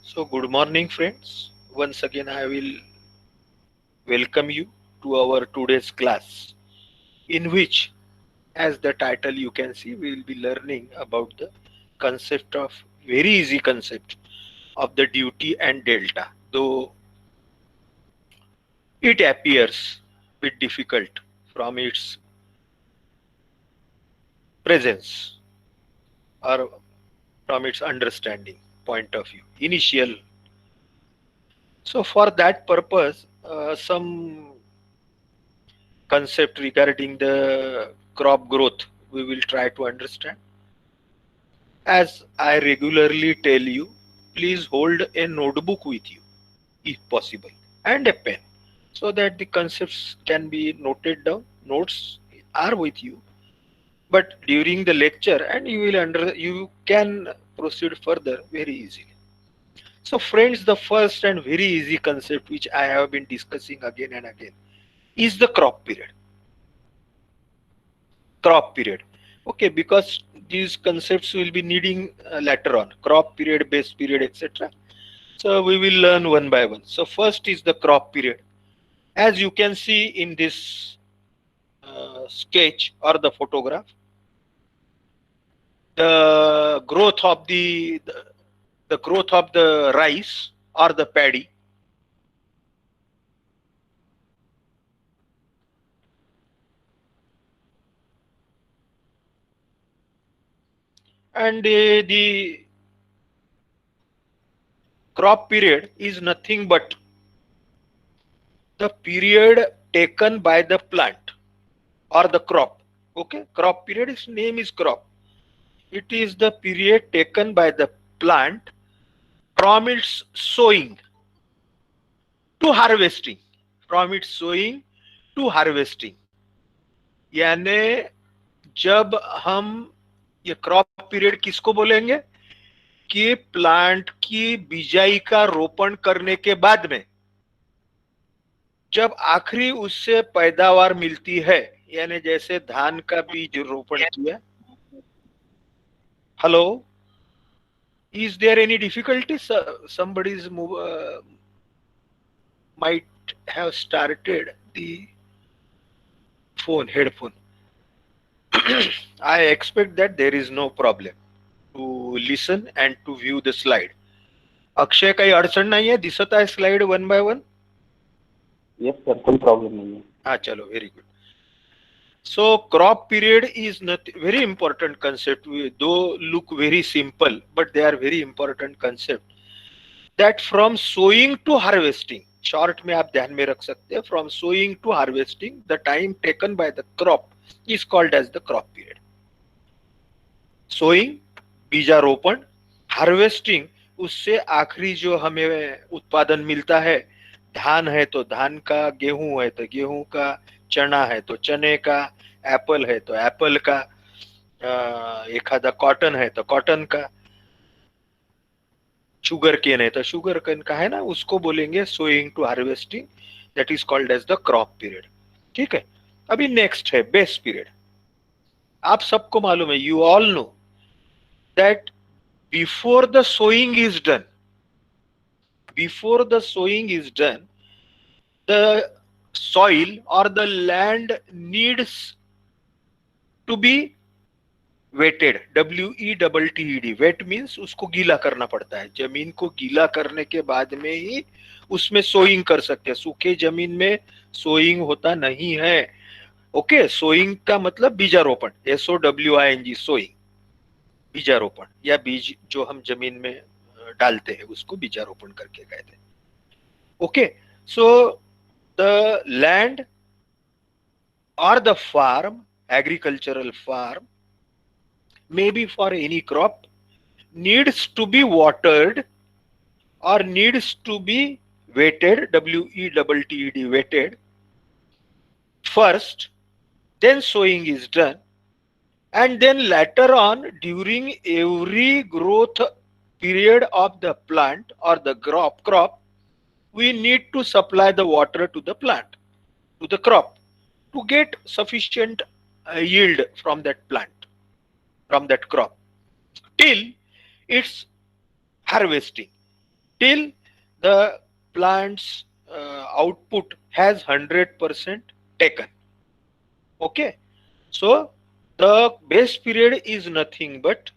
So, good morning, friends. Once again, I will welcome you to our today's class, in which, as the title you can see, we will be learning about the concept of very easy concept of the duty and delta, though it appears bit difficult from its presence or from its understanding point of view. Initial. So, for that purpose, some concept regarding the crop growth we will try to understand. As I regularly tell you, please hold a notebook with you if possible, and a pen, so that the concepts can be noted down. Notes are with you, but during the lecture, and you can proceed further very easily. So friends, the first and very easy concept which I have been discussing again and again is the crop period. Okay, because these concepts will be needing later on, crop period, base period, etc. So we will learn one by one. So first is the crop period. As you can see in this sketch or the photograph, the growth of the growth of the rice or the paddy, and the crop period is nothing but the period taken by the plant or the crop. Okay, crop period, its name is crop. It is the period taken by the plant from its sowing to harvesting. From its sowing to harvesting. यानी जब हम ये crop period किसको बोलेंगे कि plant की बिजाई का रोपण करने के बाद में जब आखिरी उससे पैदावार मिलती है, यानी जैसे धान का बीज रोपण किया. Hello, is there any difficulty? Somebody's might have started the headphone. I expect that there is no problem to listen and to view the slide. Akshay, काही अडचण नाहीये? दिसत आहे slide one by one? Yes sir, कोई problem नहीं है. हाँ, चलो, very good. So crop period is not very important concept. Though look very simple, but they are very important concept. That from sowing to harvesting, short में आप ध्यान में रख सकते हैं, from sowing to harvesting, the time taken by the crop is called as the crop period. Sowing, बीजारोपण, harvesting, उससे आखिरी जो हमें उत्पादन मिलता है, धान है तो धान का, गेहूं है तो गेहूं का, चना है तो चने का, एप्पल है तो एप्पल का, एखादा कॉटन है तो कॉटन का, शुगर केन है तो शुगर केन का, है ना, उसको बोलेंगे sowing to harvesting. That is called as the crop period. ठीक है. अभी नेक्स्ट है बेस पीरियड. आप सबको मालूम है, you all know that before the sowing is done, the soil or the land needs to be wetted. WETTED. Wet means उसको गीला करना पड़ता है. जमीन को गीला करने के बाद में ही उसमें सोइंग कर सकते हैं. सूखे जमीन में सोइंग होता नहीं है. ओके, सोइंग का मतलब बीजारोपण, SOWING, सोइंग, बीजारोपण, या बीज जो हम जमीन में डालते हैं उसको बीजारोपण करके कहते हैं. Okay, so the land or the farm, agricultural farm, maybe for any crop, needs to be watered or needs to be wetted, WETTED, wetted first, then sowing is done, and then later on, during every growth period of the plant or the crop, we need to supply the water to the plant, to the crop, to get sufficient yield from that plant, from that crop, till its harvesting. till the plant's output has 100% taken. Okay, so the base period is nothing but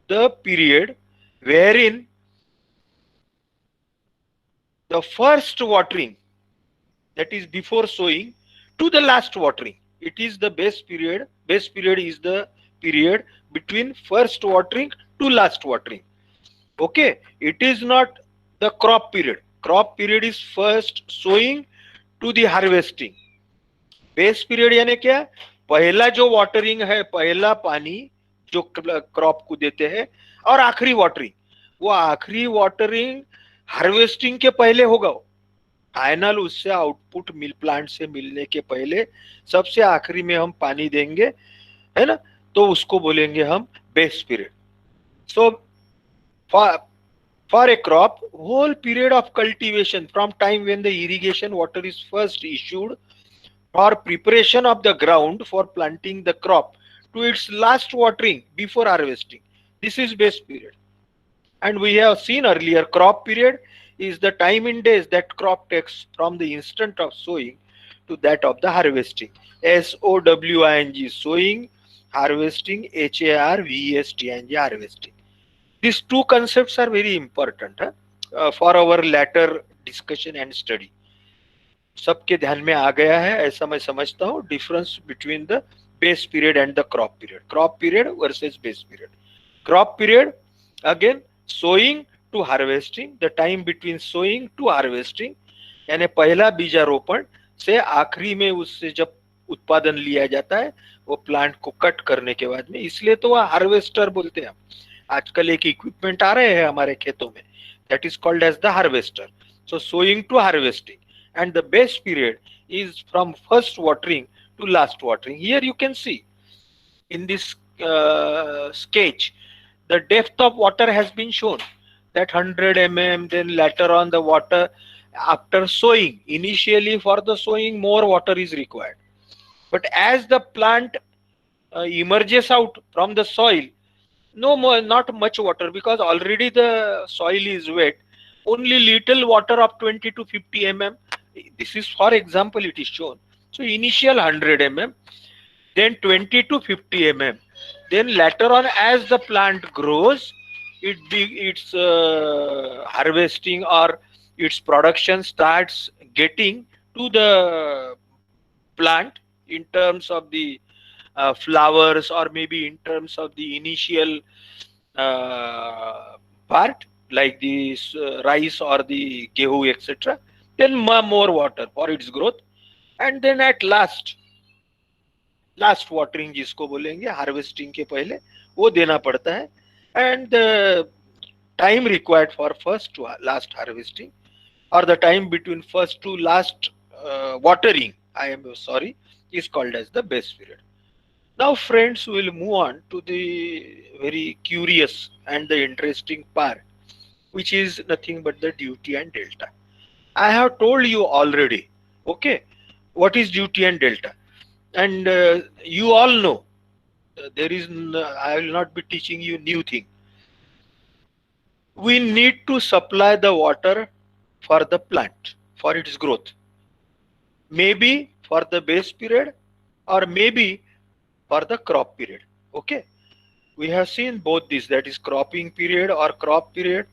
the period wherein the first watering, that is before sowing, to the last watering, it is the base period. Base period is the period between first watering to last watering. Okay, it is not the crop period. Crop period is first sowing to the harvesting. Base period यानी क्या, पहला जो watering है, पहला पानी जो crop को देते हैं, और आखिरी वाटरिंग, वो आखिरी वाटरिंग हार्वेस्टिंग के पहले होगा। फाइनल उससे आउटपुट मिल प्लांट से मिलने के पहले सबसे आखिरी में हम पानी देंगे, है ना, तो उसको बोलेंगे हम base period. So for a crop, whole period of cultivation from time when the irrigation water is first issued for preparation of the ground for planting the crop to its last watering before harvesting, this is base period. And we have seen earlier, crop period is the time in days that crop takes from the instant of sowing to that of the harvesting. SOWING, sowing, harvesting, HARVESTING, harvesting. These two concepts are very important for our later discussion and study. सबके ध्यान में आ गया है ऐसा मैं समझता हूँ, difference between the base period and the crop period, crop period versus base period. Crop period again sowing to harvesting, the time between sowing to harvesting, यानी पहला बीजारोपण से आखिरी में उससे जब उत्पादन लिया जाता है वो प्लांट को कट करने के बाद में, इसलिए तो वह हार्वेस्टर बोलते हैं. आजकल एक इक्विपमेंट आ रहे हैं हमारे खेतों में, that is called as the harvester. So sowing to harvesting, and the base period is from first watering to last watering. Here you can see in this sketch the depth of water has been shown, that 100 mm, then later on the water after sowing. Initially for the sowing more water is required, but as the plant emerges out from the soil, no more, not much water, because already the soil is wet, only little water of 20 to 50 mm. This is for example, it is shown. So initial 100 mm, then 20 to 50 mm, then later on as the plant grows, its harvesting or its production starts getting to the plant in terms of the flowers, or maybe in terms of the initial part like the rice or the gehu etc, then more water for its growth. And then at last watering जिसको बोलेंगे harvesting के पहले, वो देना पड़ता है. And the time required for first to last harvesting, or the time between first to last watering, I am sorry, is called as the base period. Now friends, we will move on to the very curious and the interesting part, which is nothing but the duty and delta. I have told you already, okay, what is duty and delta, and you all know. There is I will not be teaching you new thing. We need to supply the water for the plant for its growth, maybe for the base period or maybe for the crop period. Okay, we have seen both these, that is cropping period or crop period,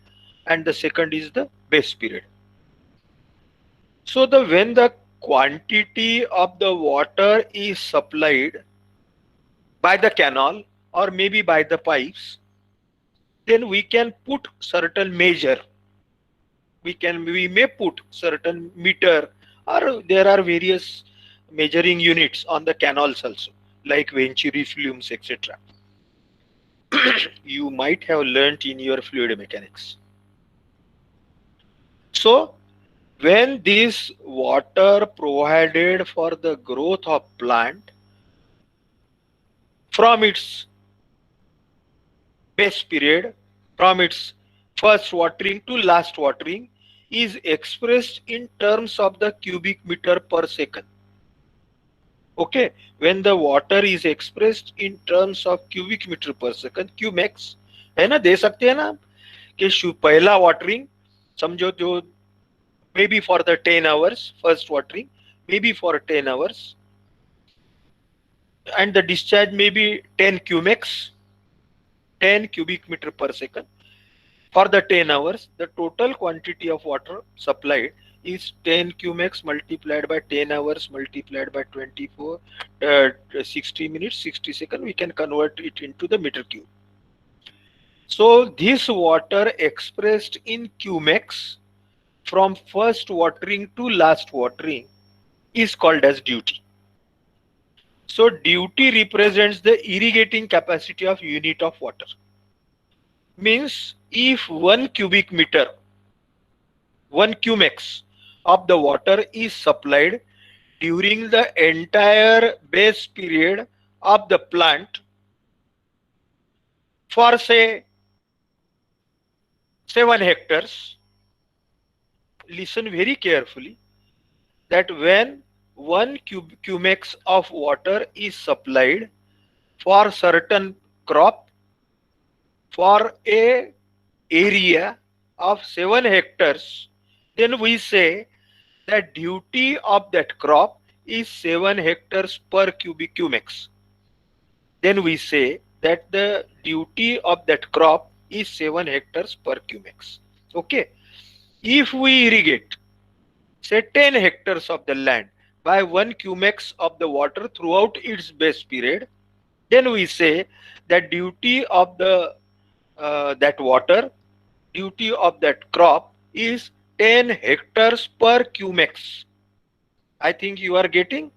and the second is the base period. So when the quantity of the water is supplied by the canal or maybe by the pipes, then we can put certain measure. We may put certain meter, or there are various measuring units on the canals also, like Venturi flumes etc. You might have learnt in your fluid mechanics. So when this water provided for the growth of plant from its base period, from its first watering to last watering, is expressed in terms of the cubic meter per second. Okay, when the water is expressed in terms of cubic meter per second, Qmax है ना, दे सकते हैं ना कि पहला watering समझो जो maybe for the 10 hours first watering, maybe for 10 hours, and the discharge may be 10 cumex, 10 cubic meter per second. For the 10 hours, the total quantity of water supplied is 10 cumex multiplied by 10 hours multiplied by 24, 60 minutes, 60 seconds. We can convert it into the meter cube. So this water expressed in cumex from first watering to last watering is called as duty. So duty represents the irrigating capacity of unit of water. Means if 1 cumex of the water is supplied during the entire base period of the plant for say 7 hectares, listen very carefully, that when 1 cumex of water is supplied for certain crop for a area of 7 hectares, then we say that duty of that crop is 7 hectares per cubic cumex. Then we say that the duty of that crop is 7 hectares per cumex. Okay. If we irrigate say 10 hectares of the land by 1 cumex of the water throughout its base period, then we say that duty of the that water, duty of that crop is 10 hectares per cumex. I think you are getting.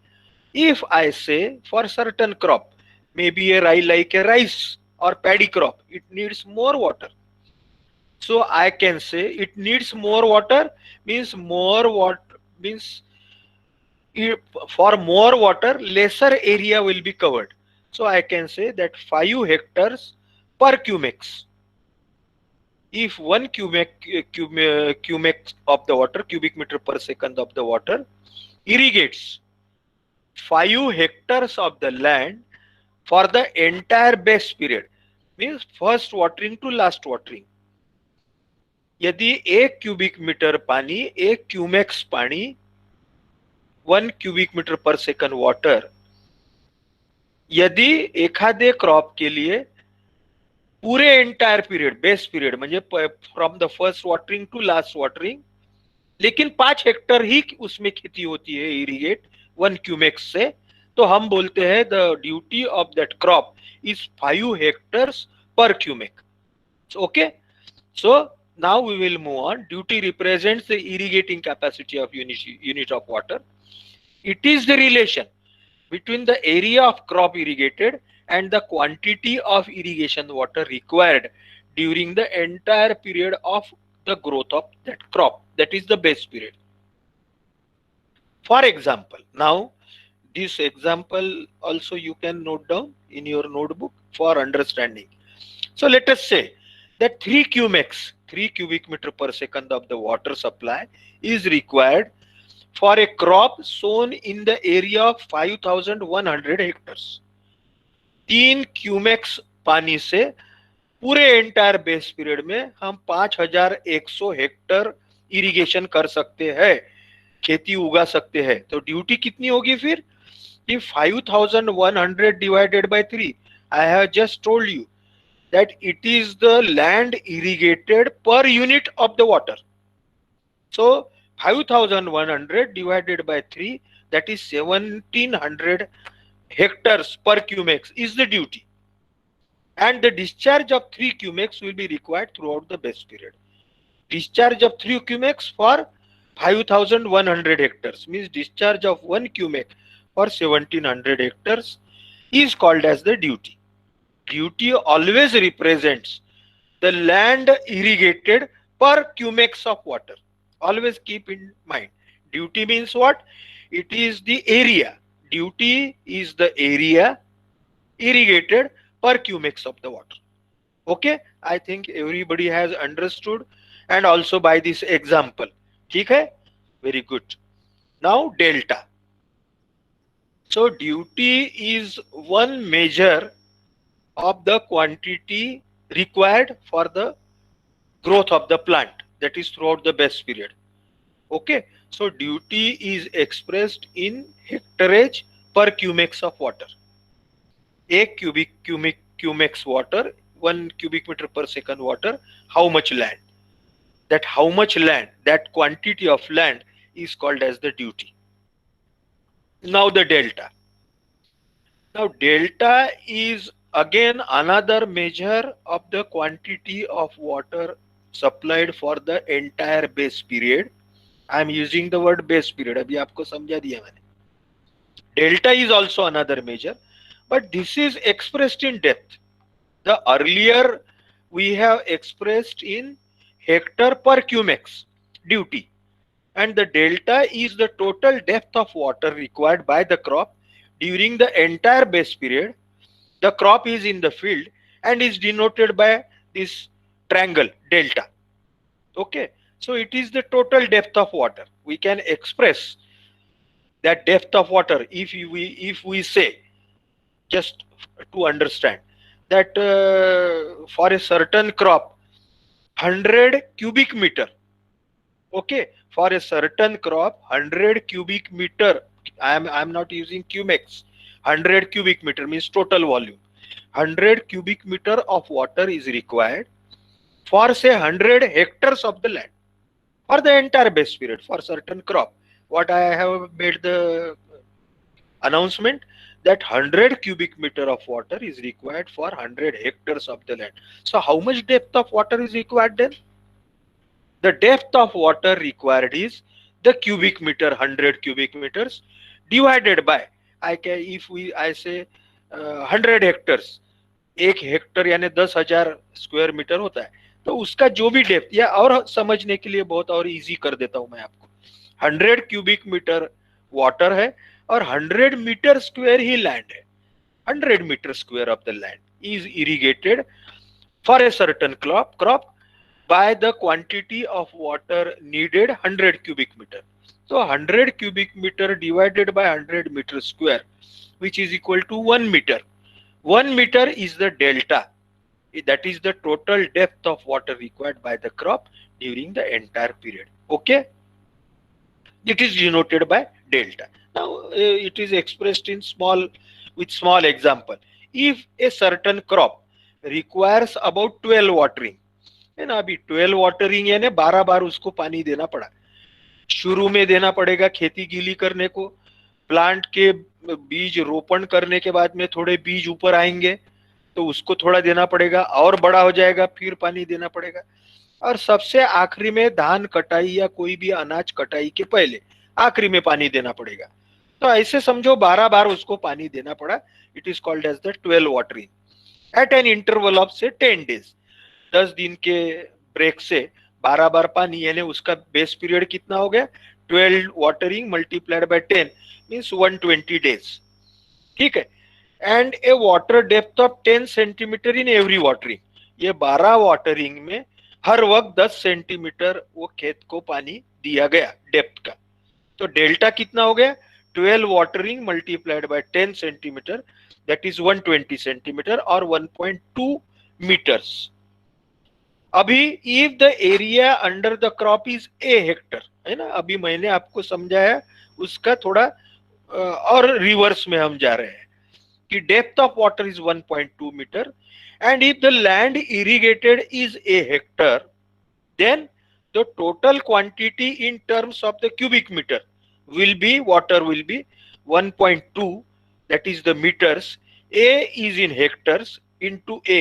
If I say for certain crop, maybe like a rice or paddy crop, it needs more water. So I can say it needs more water means more water means for more water lesser area will be covered. So I can say that 5 hectares per cumex. If 1 cumex of the water, cubic meter per second of the water irrigates 5 hectares of the land for the entire base period, means first watering to last watering, यदि 1 cubic metre पानी 1 cumecs पानी 1 cubic metre पर second water यदि एखादे crop के लिए पूरे entire period base period म्हणजे from the first watering to last watering, लेकिन 5 हेक्टर ही उसमें खेती होती है इरिगेट 1 क्यूमेक्स से, तो हम बोलते हैं the duty of that crop is 5 hectares per cumec. Okay, so now we will move on. Duty represents the irrigating capacity of unit of water. It is the relation between the area of crop irrigated and the quantity of irrigation water required during the entire period of the growth of that crop, that is the base period. For example, now this example also you can note down in your notebook for understanding. So let us say that 3 cubic meter per second of the water supply is required for a crop sown in the area of 5100 hectares. 3 cumecs पानी से पूरे entire base period में हम 5100 Hector irrigation कर सकते हैं, खेती उगा सकते हैं. तो ड्यूटी कितनी होगी फिर? 5100 divided by 3. I have just told you that it is the land irrigated per unit of the water. So 5100 divided by 3, that is 1700 hectares per cumex is the duty. And the discharge of 3 cumex will be required throughout the base period. Discharge of 3 cumex for 5100 hectares means discharge of 1 cumex for 1700 hectares is called as the duty. Duty always represents the land irrigated per cumex of water. Always keep in mind. Duty means what? It is the area. Duty is the area irrigated per cumex of the water. Okay, I think everybody has understood, and also by this example. ठीक है? Very good. Now delta. So duty is one measure of the quantity required for the growth of the plant. that is throughout the base period. Okay, so duty is expressed in hectareage per cumex of water. A cumex water, 1 cubic meter per second water, how much land? That how much land, that quantity of land is called as the duty. Now the delta. Now delta is again another measure of the quantity of water supplied for the entire base period. I am using the word base period. अभी आपको समझा दिया मैंने. Delta is also another measure, but this is expressed in depth. The earlier we have expressed in hectare per cumex duty, and the delta is the total depth of water required by the crop during the entire base period. The crop is in the field and is denoted by this triangle delta. Okay, so it is the total depth of water. We can express that depth of water if we say, just to understand, that for a certain crop 100 cubic meter, okay, for a certain crop 100 cubic meter, I'm not using cumex, 100 cubic meter means total volume, 100 cubic meter of water is required for say 100 hectares of the land for the entire base period for certain crop. What I have made the announcement, that 100 cubic meter of water is required for 100 hectares of the land. So how much depth of water is required then? The depth of water required is the cubic meter, 100 cubic meters divided by, I can, if we I say 100 hectares, एक Hector यानी 10,000 square metre होता है, तो उसका जो भी depth, या और समझने के लिए बहुत और इजी कर देता हूं मैं आपको, 100 क्यूबिक मीटर वाटर है और 100 मीटर स्क्वायर ही लैंड है. 100 metre square of the land is irrigated for a certain crop by the quantity of water needed 100 cubic meter. So 100 cubic meter divided by 100 meter square, which is equal to 1 meter. 1 meter is the delta. That is the total depth of water required by the crop during the entire period. Okay, it is denoted by delta. Now it is expressed in with small example. If a certain crop requires about 12 watering, है ना, अभी 12 watering यानी 12 बार उसको पानी देना पड़ा. शुरू में देना पड़ेगा खेती गीली करने को, प्लांट के बीज रोपण करने के बाद में थोड़े बीज ऊपर आएंगे तो उसको थोड़ा देना पड़ेगा, और बड़ा हो जाएगा फिर पानी देना पड़ेगा, और सबसे आखिरी में धान कटाई या कोई भी अनाज कटाई के पहले आखिरी में पानी देना पड़ेगा. तो ऐसे समझो 12 बार उसको पानी देना पड़ा. It is called as the 12 watering at an interval of से 10 डेज. 10 दिन के ब्रेक से 12 बार पानी, यानी उसका बेस पीरियड कितना हो गया, 12 watering multiplied by 10 means 120 days. ठीक है, and A water depth of 10 centimetre in every watering. ये 12 वाटरिंग में हर वक्त 10 सेंटीमीटर वो खेत को पानी दिया गया डेप्थ का. तो डेल्टा कितना हो गया, 12 watering multiplied by 10 centimetre, that is 120 centimetre और 1.2 मीटर्स. अभी if the area under the crop is a Hector, है ना, अभी मैंने आपको समझाया, उसका थोड़ा और रिवर्स में हम जा रहे हैं कि depth of water is 1.2 metre and if the land irrigated is a hectare, then the total quantity in terms of the cubic metre will be, water will be 1.2, that is the meters. A is in hectares into A.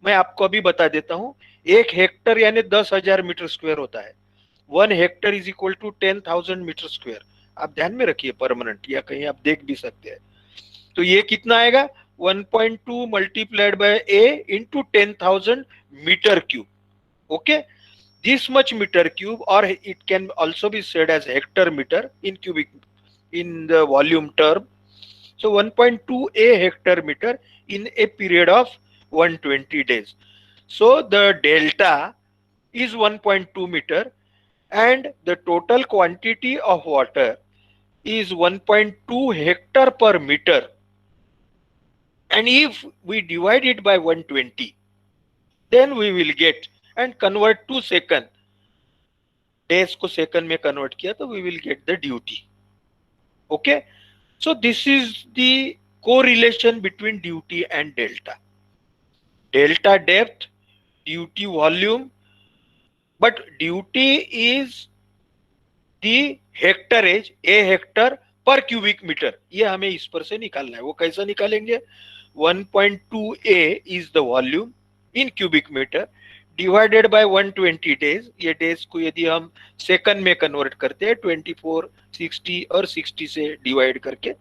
मैं आपको अभी बता देता हूं, 1 Hector यानी 10,000 metre square होता है. 1 hectare is equal to 10,000 metre square. आप ध्यान में रखिए, परमानेंट, या कहीं आप देख भी सकते हैं. तो ये कितना आएगा, 1.2 multiplied by A into 10,000 metre cube. Okay, this much meter cube, or it can also be said as hectare meter in cubic in the volume term. So 1.2 a hectare meter in a period of 120 days. So the delta is 1.2 meter and the total quantity of water is 1.2 hectare per meter. And if we divide it by 120, then we will get and convert to second. Days को second में convert किया तो we will get the duty. Okay, so this is the correlation between duty and delta. Delta depth, duty volume, but duty is the hectareage, a hectare per cubic meter. ये हमें इस पर से निकालना है. वो कैसा निकालेंगे? 1.2 A is the volume in cubic meter divided by 120 days. ये days को यदि हम सेकंड में कन्वर्ट करते हैं 24, 60 और 60 से डिवाइड करके,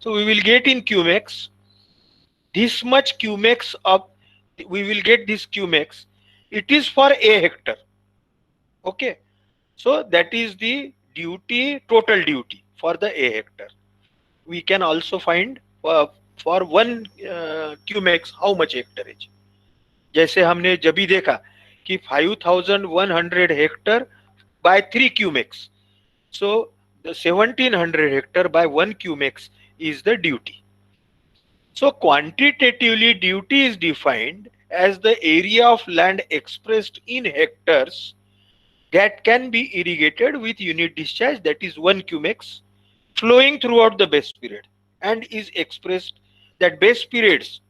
so we will get in Qmax this much Qmax of, we will get this Qmax. It is for a hectare. Okay, so that is the duty, total duty for the a hectare. We can also find for one Qmax how much hectareage. जैसे हमने जब भी देखा कि 5100 Hector by 3 Qmax. So the 1700 hectare by 1 Qmax is the duty. So quantitatively, duty is defined as the area of land expressed in hectares that can be irrigated with unit discharge, that is 1 Qmax, flowing throughout the base period, and is expressed, that base periods,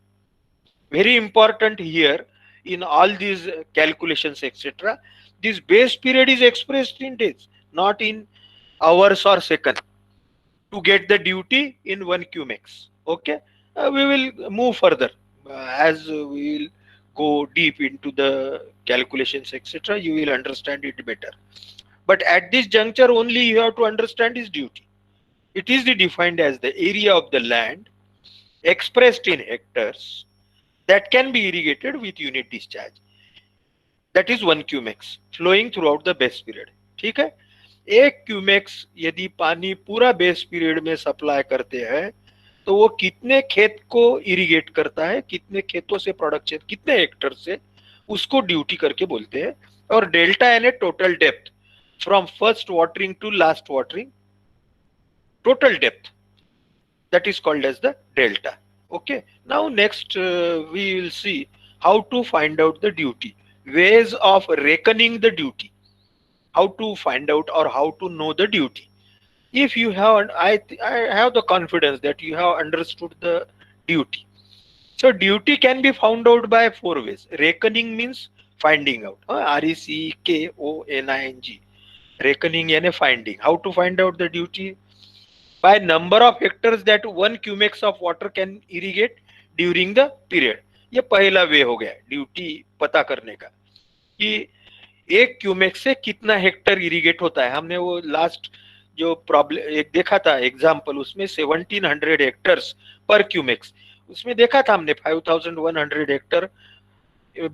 very important here in all these calculations etc. This base period is expressed in days, not in hours or second, to get the duty in 1 Qmax. Okay, we will move further as we will go deep into the calculations etc. You will understand it better, but at this juncture only you have to understand is duty. It is defined as the area of the land expressed in hectares that can be irrigated with unit discharge, that is 1 Qmax, flowing throughout the base period. ठीक है, 1 Qmax यदि पानी पूरा base period में supply करते हैं तो वो कितने खेत को इरिगेट करता है, कितने खेतों से प्रोडक्शन, कितने हेक्टर से, उसको ड्यूटी करके बोलते हैं. और डेल्टा यानी total depth from first watering to last watering, total depth, that is called as the delta. Okay, now next we will see how to find out the duty, ways of reckoning the duty, how to find out or how to know the duty. If you have, I have the confidence that you have understood the duty. So duty can be found out by 4 ways. Reckoning means finding out. RECKONING. Reckoning यानी finding. How to find out the duty? By number of hectares that 1 Qmax of water can irrigate during the period. ये पहला वे हो गया duty पता करने का कि 1 Qmax से कितना हेक्टर इरिगेट होता है. हमने वो लास्ट जो प्रॉब्लम एक देखा था एग्जांपल, उसमें 1700 हेक्टर्स पर Qmax, उसमें देखा था हमने 5100 Hector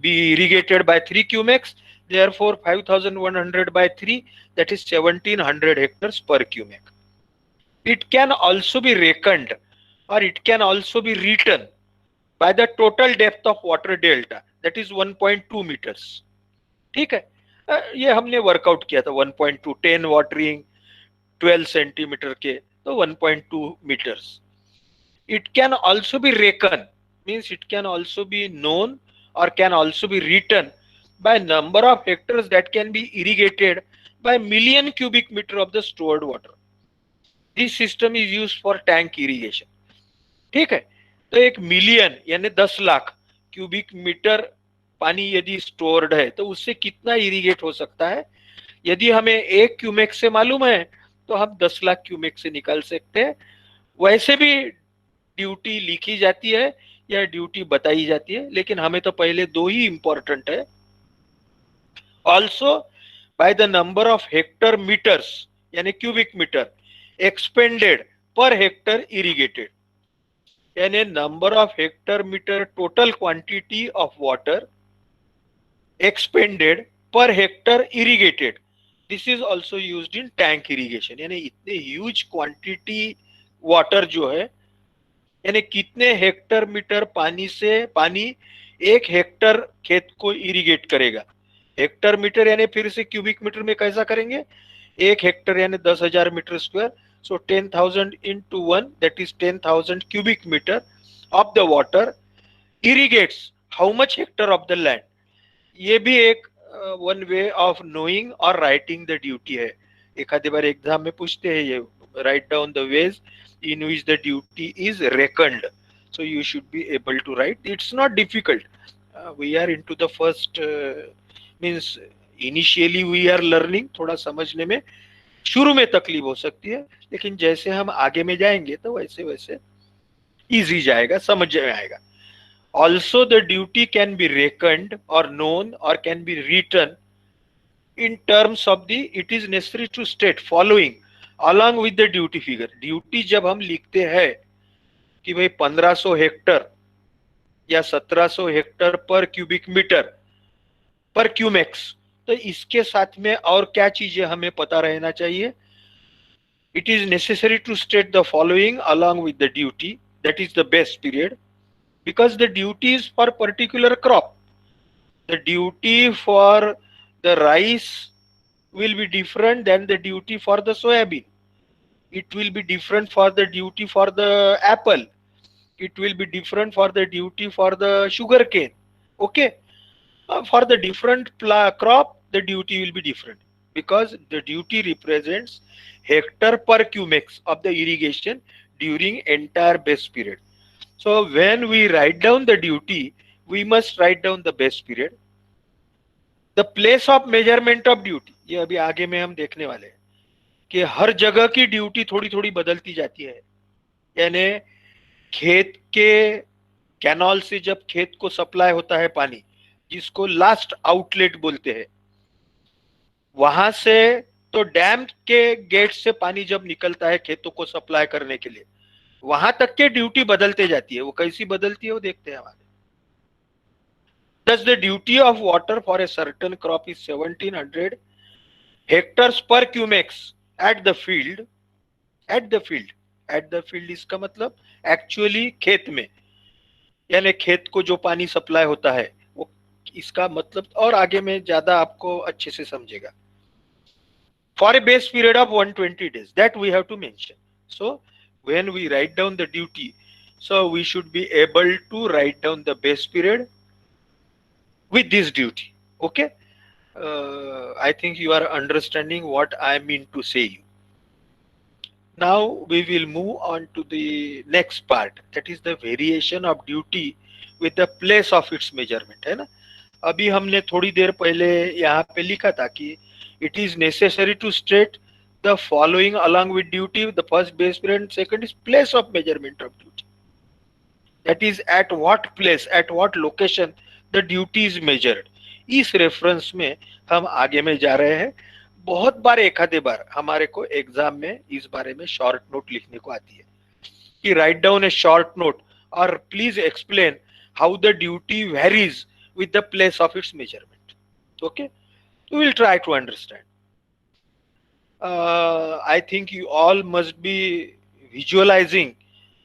be irrigated by 3 Qmax, therefore 5100 by 3, that is 1700 hectares per Qmax. It can also be reckoned or it can also be written by the total depth of water delta, that is 1.2 meters. ठीक है, ये हमने workout किया था 1.2, 10 watering 12 centimetre के, तो 1.2 meters. It can also be reckoned, means it can also be known or can also be written by number of hectares that can be irrigated by million cubic meter of the stored water. This system is used for tank irrigation. ठीक है, तो 1 million यानी 10 lakh cubic metre पानी यदि stored है तो उससे कितना इरिगेट हो सकता है. यदि हमें 1 क्यूमेक्स से मालूम है तो हम 10 लाख क्यूमेक्स से निकाल सकते हैं. वैसे भी ड्यूटी लिखी जाती है या ड्यूटी बताई जाती है, लेकिन हमें तो पहले 2 ही इंपॉर्टेंट है. Also by the number of hectare metres यानी cubic metre expended per hectare irrigated, यानी number of hectare meter total quantity of water expended per hectare irrigated. This is also used in tank irrigation. यानी इतने huge quantity water जो है, यानी कितने Hector metre पानी से, पानी 1 हेक्टर खेत को इरिगेट करेगा. हेक्टर मीटर यानी फिर से क्यूबिक मीटर में कैसा करेंगे, 1 हेक्टर यानी 10,000 metre square. So 10,000 into 1, that is 10,000 cubic meter of the water irrigates how much hectare of the land. ये भी एक वन वे ऑफ नोइंग और राइटिंग द ड्यूटी है. एखादी बार एग्जाम में पूछते हैं ये, write down the ways in which the duty is reckoned. So you should be able to write. It's not difficult. We are into the first means initially we are learning. थोड़ा समझने में शुरू में तकलीफ हो सकती है, लेकिन जैसे हम आगे में जाएंगे तो वैसे वैसे इजी जाएगा, समझ में आएगा. Also the duty can be reckoned or known or can be written in terms of the it is necessary to state following along with the duty figure. Duty जब हम लिखते हैं कि भाई 1500 हेक्टर या 1700 हेक्टर पर क्यूबिक मीटर पर cumecs, तो इसके साथ में और क्या चीजें हमें पता रहना चाहिए. It is necessary to state the following along with the duty, that is the best period, because the duty is for particular crop. The duty for the rice will be different than the duty for the soybean. It will be different for the duty for the apple. It will be different for the duty for the sugar cane. Okay, for the different crop the duty will be different, because the duty represents hectare per cumex of the irrigation during entire base period. So when we write down the duty, we must write down the base period. The place of measurement of duty, ये अभी आगे में हम देखने वाले हैं कि हर जगह की ड्यूटी थोड़ी थोड़ी बदलती जाती है. यानी खेत के कैनाल से जब खेत को सप्लाई होता है पानी, जिसको लास्ट आउटलेट बोलते हैं, वहां से तो डैम के गेट से पानी जब निकलता है खेतों को सप्लाई करने के लिए, वहां तक के ड्यूटी बदलते जाती है. वो कैसी बदलती है वो देखते हैं हमारे. Thus the duty of water for a certain crop is 1700 hectares per cumex at the field. At the field, at the field इसका मतलब एक्चुअली खेत में, यानी खेत को जो पानी सप्लाई होता है वो, इसका मतलब और आगे में ज्यादा आपको अच्छे से समझेगा. For a base period of 120 days, that we have to mention. So when we write down the duty, so we should be able to write down the base period with this duty. Okay, I think you are understanding what I mean to say you. Now we will move on to the next part, that is the variation of duty with the place of its measurement, है ना. अभी हमने थोड़ी देर पहले यहाँ पे लिखा था कि it is necessary to state the following along with duty. The first base period, second is place of measurement of duty. That is at what place, at what location the duty is measured. इस reference में हम आगे में जा रहे हैं. बहुत बार एक आधे बार हमारे को एग्जाम में इस बारे में शॉर्ट नोट लिखने को आती है कि write down a short note और please explain how the duty varies with the place of its measurement. Okay, we will try to understand. I think you all must be visualising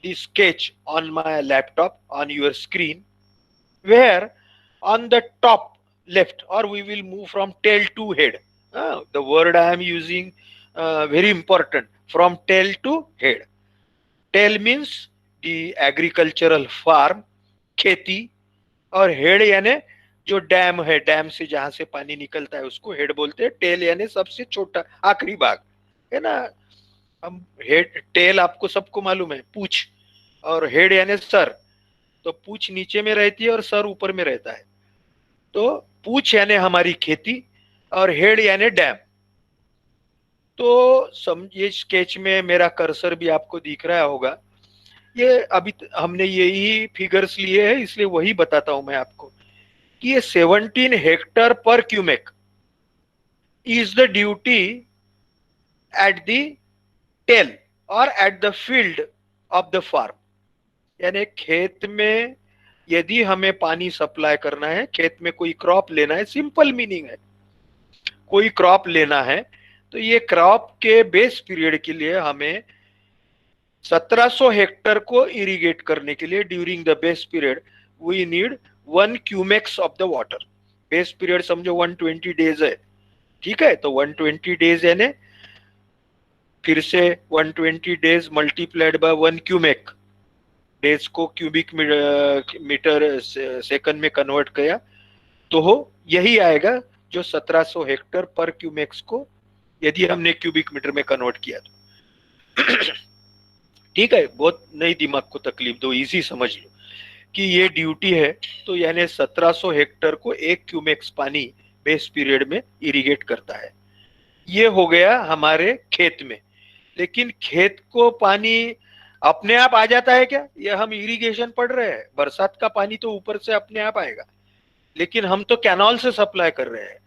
the sketch on my laptop on your screen, where on the top left, or we will move from tail to head. The word I am using very important, from tail to head. Tail means the agricultural farm, खेती, और head यानी जो dam है, dam से जहां से पानी निकलता है उसको हेड बोलते हैं. टेल यानी सबसे छोटा आखिरी भाग, है ना. हम हेड, टेल आपको सबको मालूम है, पूछ, और हेड यानी सर. तो पूछ नीचे में रहती है और सर ऊपर में रहता है. तो पूछ यानी हमारी खेती और हेड यानी डैम. तो समझिए, स्केच में मेरा कर्सर भी आपको दिख रहा होगा. ये अभी हमने यही फिगर्स लिए हैं, इसलिए वही बताता हूं मैं आपको कि ये 17 hectare per cumec is the duty at the tail और at the field of the farm. यानी खेत में यदि हमें पानी सप्लाई करना है, खेत में कोई क्रॉप लेना है, सिंपल मीनिंग है, कोई क्रॉप लेना है, तो ये क्रॉप के बेस पीरियड के लिए हमें 1700 हेक्टर को इरिगेट करने के लिए during the base period we need 1 cumecs of the water. Base period समझो 120 डेज है, ठीक है. तो 120 डेज यानी फिर से 120 days multiplied by 1 cumec, days को क्यूबिक मीटर सेकंड में कन्वर्ट किया तो हो यही आएगा जो 1700 हेक्टर पर क्यूमेक्स को यदि हमने क्यूबिक मीटर में कन्वर्ट किया तो ठीक है, बहुत नई दिमाग को तकलीफ दो, इजी समझ लो कि ये ड्यूटी है। तो यानी 1700 हेक्टर को 1 क्यूमेक्स पानी बेस पीरियड में इरिगेट करता है। ये हो गया हमारे खेत में। लेकिन खेत को पानी अपने आप आ जाता है क्या? ये हम इरिगेशन पढ़ रहे हैं, बरसात का पानी तो ऊपर से अपने आप आएगा, लेकिन हम तो कैनाल से सप्लाई कर रहे हैं।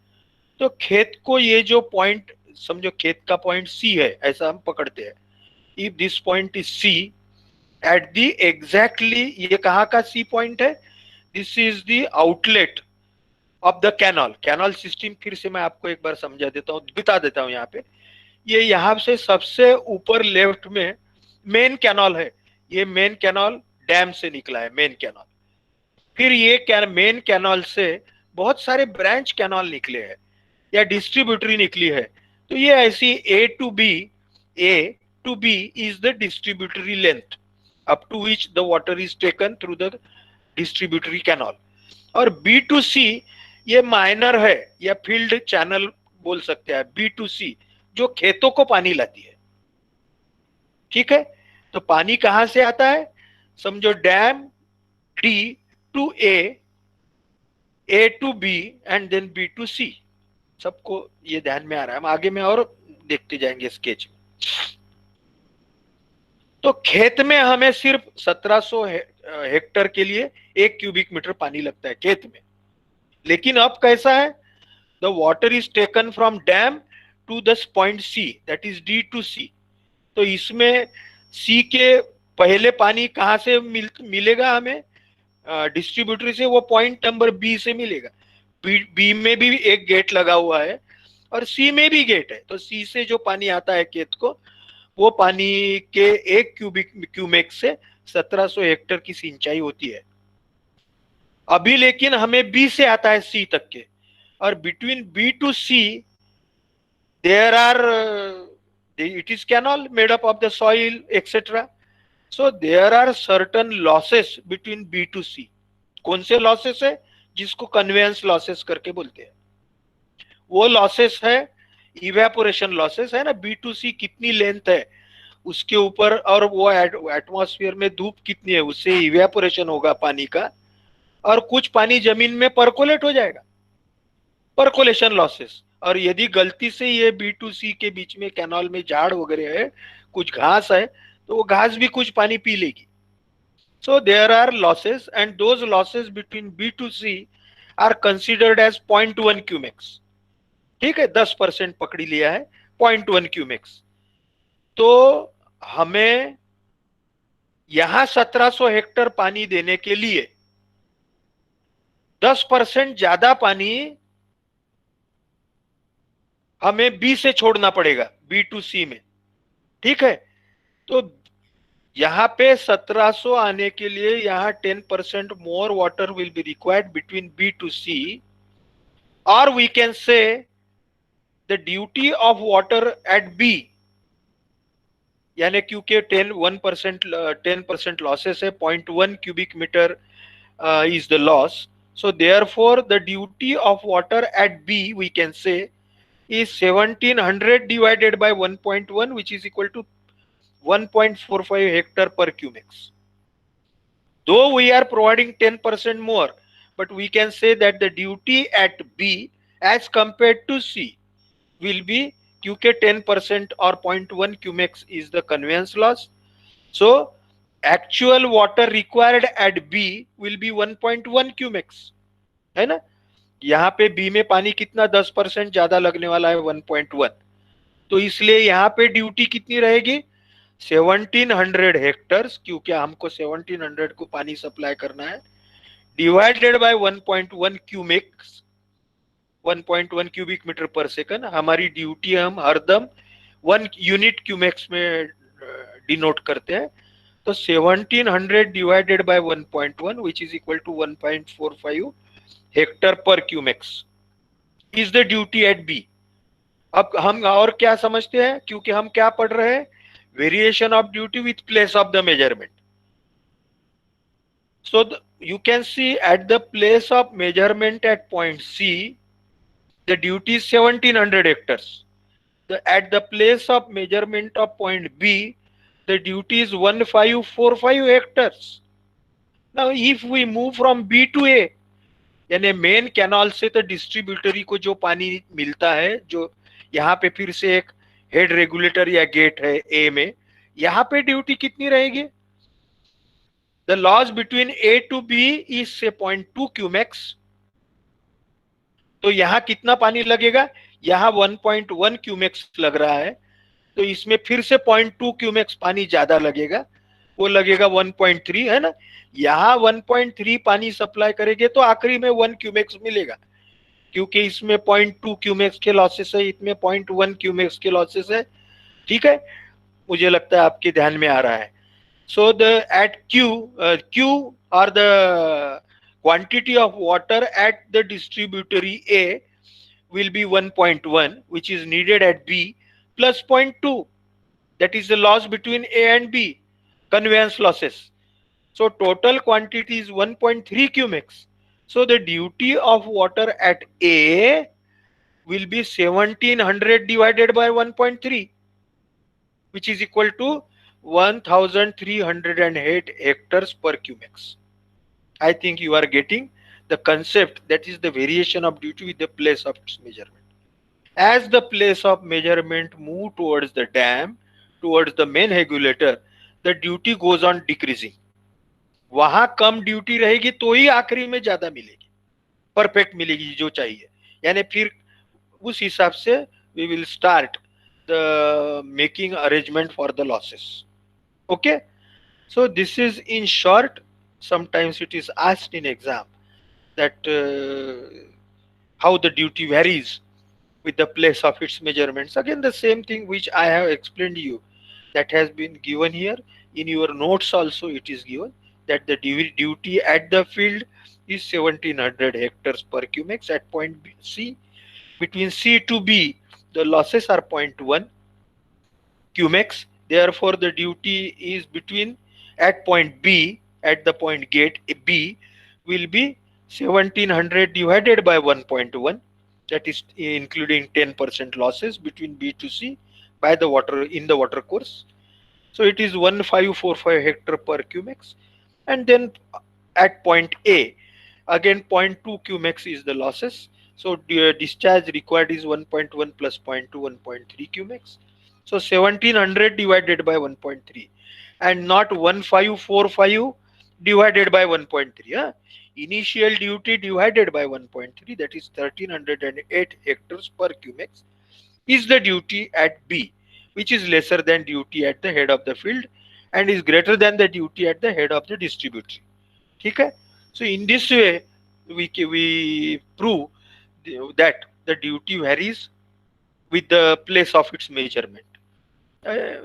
तो खेत को ये जो पॉइंट समझो, खेत का पॉइंट सी है ऐसा हम पकड़ते हैं। If this point is C at the exactly, ये कहाँ का सी पॉइंट है? This is the outlet of the canal. Canal system फिर से मैं आपको एक बार समझा देता हूँ, बता देता हूँ। यहाँ पे ये यहाँ से सबसे ऊपर लेफ्ट में मेन कैनाल है। ये मेन कैनाल डैम से निकला है, मेन कैनाल। फिर ये मेन कैनाल से बहुत सारे ब्रांच कैनाल निकले हैं या डिस्ट्रीब्यूटरी निकली है। तो ये ऐसी A to B is the distributary length up to which the water is taken through the distributary canal. और बी टू सी ये माइनर है या फील्ड चैनल बोल सकते हैं, बी टू सी जो खेतों को पानी लाती है। ठीक है, तो पानी कहां से आता है? समझो dam D to A to B and then B to C. सबको ये ध्यान में आ रहा है? हम आगे में और देखते जाएंगे स्केच में। तो खेत में हमें सिर्फ 1700 हेक्टर के लिए 1 क्यूबिक मीटर पानी लगता है खेत में। लेकिन अब कैसा है? The water is taken from dam to the point C, that is D to C. तो इसमें सी के पहले पानी कहां से मिलेगा हमें? डिस्ट्रीब्यूटर से। वो पॉइंट नंबर बी से मिलेगा। बी में भी एक गेट लगा हुआ है और सी में भी गेट है। तो सी से जो पानी आता है खेत को, वो पानी के 1 क्यूमेक से 1700 हेक्टर की सिंचाई होती है। अभी लेकिन हमें बी से आता है सी तक के, और between B to C there are it is canal made up of the soil etc. So there are certain losses between B to C. कौन से लॉसेस है? जिसको कन्वेयंस लॉसेस करके बोलते हैं। वो लॉसेस है इवेपोरेशन लॉसेस, है ना। बी टू सी कितनी लेंथ है उसके ऊपर, और वो एटमॉस्फेयर में धूप कितनी है उससे इवेपोरेशन होगा पानी का, और कुछ पानी जमीन में परकोलेट हो जाएगा, परकोलेशन लॉसेस। और यदि गलती से ये बी टू सी के बीच में कैनाल में झाड़ वगैरह है, कुछ घास है, तो वो घास भी कुछ पानी पी लेगी। So there are losses and those losses between B to C are considered as 0.1 cumecs. ठीक है, 10% पकड़ी लिया है, 0.1 क्यूमेक्स। तो हमें यहां 1700 हेक्टर पानी देने के लिए 10% ज्यादा पानी हमें बी से छोड़ना पड़ेगा, बी टू सी में। ठीक है, तो यहां पे 1700 आने के लिए यहां 10% more water will be required between B to C, और we can say the duty of water at B, यानी क्योंकि 10% लॉसेस है, 0.1 cubic metre is the loss. So therefore the duty of water at B we can say is 1700 divided by 1.1, which is equal to 1.45 hectare per cumex. Though we are providing 10% more, but we can say that the duty at B as compared to C will be, क्योंकि 10% or 0.1 cumex is the conveyance loss. So actual water required at B will be 1.1 cumex, है ना। यहाँ पे B में पानी कितना 10% ज्यादा लगने वाला है, 1.1। तो इसलिए यहाँ पे ड्यूटी कितनी रहेगी? 1700 हेक्टर्स, क्योंकि हमको 1700 को पानी सप्लाई करना है, divided by 1.1 cumecs, 1.1 cubic metre पर सेकंड। हमारी ड्यूटी हम हरदम 1 यूनिट क्यूमेक्स में डिनोट करते हैं। तो 1700 divided by 1.1 which is equal to 1.45 hectare per cumecs is the duty at B. अब हम और क्या समझते हैं, क्योंकि हम क्या पढ़ रहे हैं? Variation of duty with place of the measurement. So you can see at the place of measurement at point C, the duty is 1700 hectares. At the place of measurement of point B, the duty is 1545 hectares. Now if we move from B to A, यानी main canal से तो distributary को जो पानी मिलता है, जो यहाँ पे फिर से एक हेड रेगुलेटर या गेट है ए में, यहाँ पे ड्यूटी कितनी रहेगी? The loss between A to B is say 0.2 cumecs. तो यहाँ कितना पानी लगेगा? यहाँ 1.1 क्यूमेक्स लग रहा है, तो इसमें फिर से 0.2 क्यूमेक्स पानी ज्यादा लगेगा, वो लगेगा 1.3, है ना. यहाँ 1.3 पानी सप्लाई करेंगे तो आखिरी में 1 क्यूमेक्स मिलेगा, क्योंकि इसमें 0.2 क्यूमेक्स के लॉसेस है, इसमें 0.1 क्यूमेक्स के लॉसेस है. ठीक है, मुझे लगता है आपके ध्यान में आ रहा है. सो द एट क्यू और the quantity of water at the distributary A will be 1.1, which is needed at B, plus 0.2, that is the loss between A and B, conveyance losses. So total quantity is 1.3 cumex. So the duty of water at A will be 1700 divided by 1.3, which is equal to 1308 hectares per cumex. I think you are getting the concept, that is the variation of duty with the place of its measurement. As the place of measurement move towards the dam, towards the main regulator, the duty goes on decreasing. वहां कम duty रहेगी तो ही आखिरी में ज्यादा मिलेगी, perfect मिलेगी जो चाहिए. यानी फिर उस हिसाब से we will start the making arrangement for the losses. Okay, so this is in short. Sometimes it is asked in exam that how the duty varies with the place of its measurements. Again, the same thing which I have explained to you, that has been given here in your notes also. It is given that the duty at the field is 1700 hectares per cumex at point C. Between C to B, the losses are 0.1 cumex. Therefore, the duty is between at point B, at the point gate B, will be 1700 divided by 1.1, that is including 10% losses between B to C by the water in the water course. So it is 1545 hectare per cumex. And then at point A, again 0.2 cumex is the losses. So the discharge required is 1.1 plus 0.2, 1.3 cumex. So 1700 divided by 1.3, and not 1545 divided by 1.3. Initial duty divided by 1.3, that is 1308 hectares per cumex, is the duty at B, which is lesser than duty at the head of the field and is greater than the duty at the head of the distributary. Okay? So in this way, we prove that the duty varies with the place of its measurement.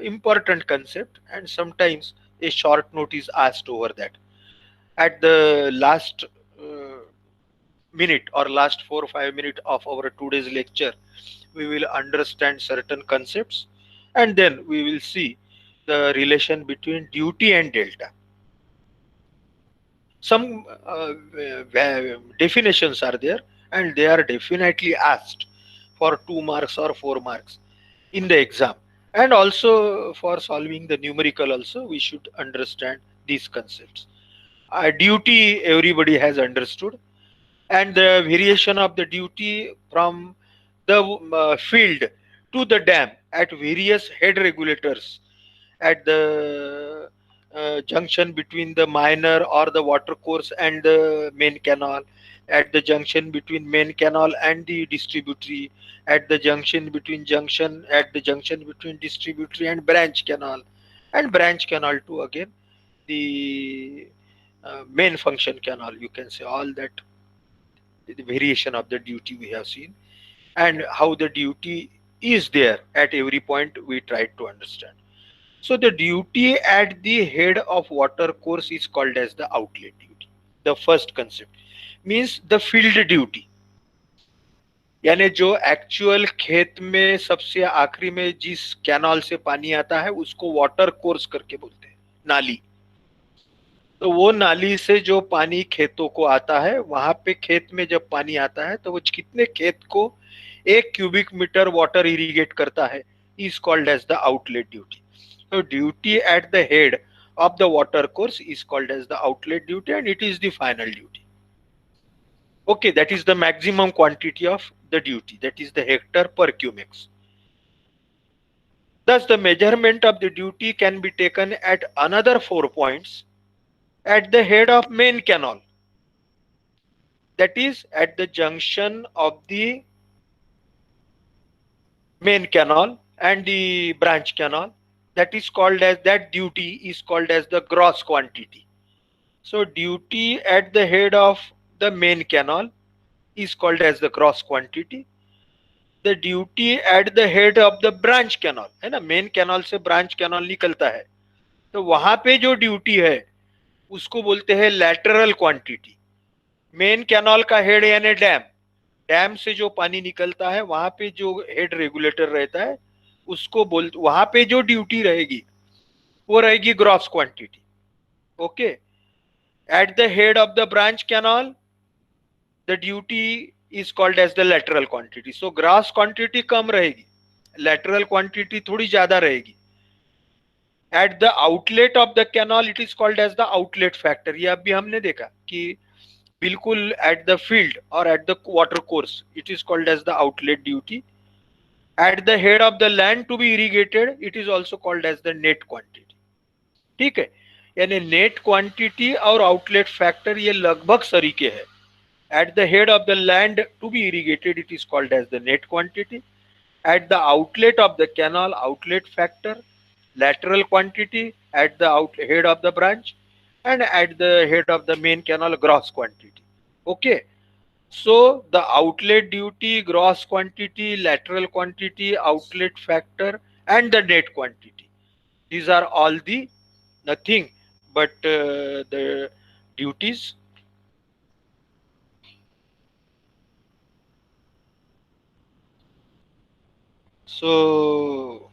Important concept, and sometimes a short note is asked over that. At the last minute or last 4 or 5 minutes of our today's lecture, we will understand certain concepts, and then we will see the relation between duty and delta. Some definitions are there, and they are definitely asked for 2 marks or 4 marks in the exam. And also for solving the numerical also, we should understand these concepts. Duty everybody has understood, and the variation of the duty from the field to the dam at various head regulators at the junction between the minor or the water course and the main canal, at the junction between main canal and the distributary, at the junction between distributary and branch canal too, again the main function canal, you can say. All that, the variation of the duty we have seen, and how the duty is there at every point we tried to understand. So the duty at the head of water course is called as the outlet duty. The first concept means the field duty, यानी जो actual खेत में सबसे आखिरी में जिस canal से पानी आता है उसको वाटर कोर्स करके बोलते हैं, नाली. तो वो नाली से जो पानी खेतों को आता है, वहां पे खेत में जब पानी आता है तो वो कितने खेत को 1 क्यूबिक मीटर वाटर इरिगेट करता है, is called as the outlet duty. So duty at the head of the water course is called as the outlet duty, and it is the final duty. Okay, that is the maximum quantity of the duty, that is the hectare per cumex. Thus, the measurement of the duty can be taken at another 4 points at the head of main canal, that is at the junction of the main canal and the branch canal. That is called as, that duty is called as the gross quantity. So duty at the head of the main canal is called as the gross quantity. The duty at the head of the branch canal, है ना, main canal से branch canal निकलता है, तो वहां पे जो duty है उसको बोलते हैं लैटरल क्वांटिटी. मेन कैनाल का हेड यानी डैम, डैम से जो पानी निकलता है वहां पे जो हेड रेगुलेटर रहता है उसको बोल, वहां पे जो ड्यूटी रहेगी वो रहेगी gross quantity. Okay. At the head of the branch canal, the duty is called as the lateral quantity. So gross quantity कम रहेगी, lateral quantity थोड़ी ज्यादा रहेगी. At the outlet of the canal, it is called as the outlet factor. ये अभी हमने देखा कि बिल्कुल at the field or at the water course, it is called as the outlet duty. At the head of the land to be irrigated, it is also called as the net quantity. ठीक है, यानी net quantity और outlet factor ये लगभग सरीके है. At the head of the land to be irrigated, it is called as the net quantity. At the outlet of the canal, outlet factor, lateral quantity. At the head of the branch, and at the head of the main canal, gross quantity. Okay. So the outlet duty, gross quantity, lateral quantity, outlet factor, and the net quantity. These are all the nothing but the duties. So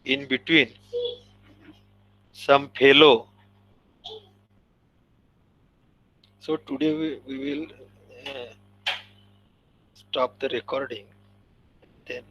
in between, some fellow. So today we will stop the recording. Then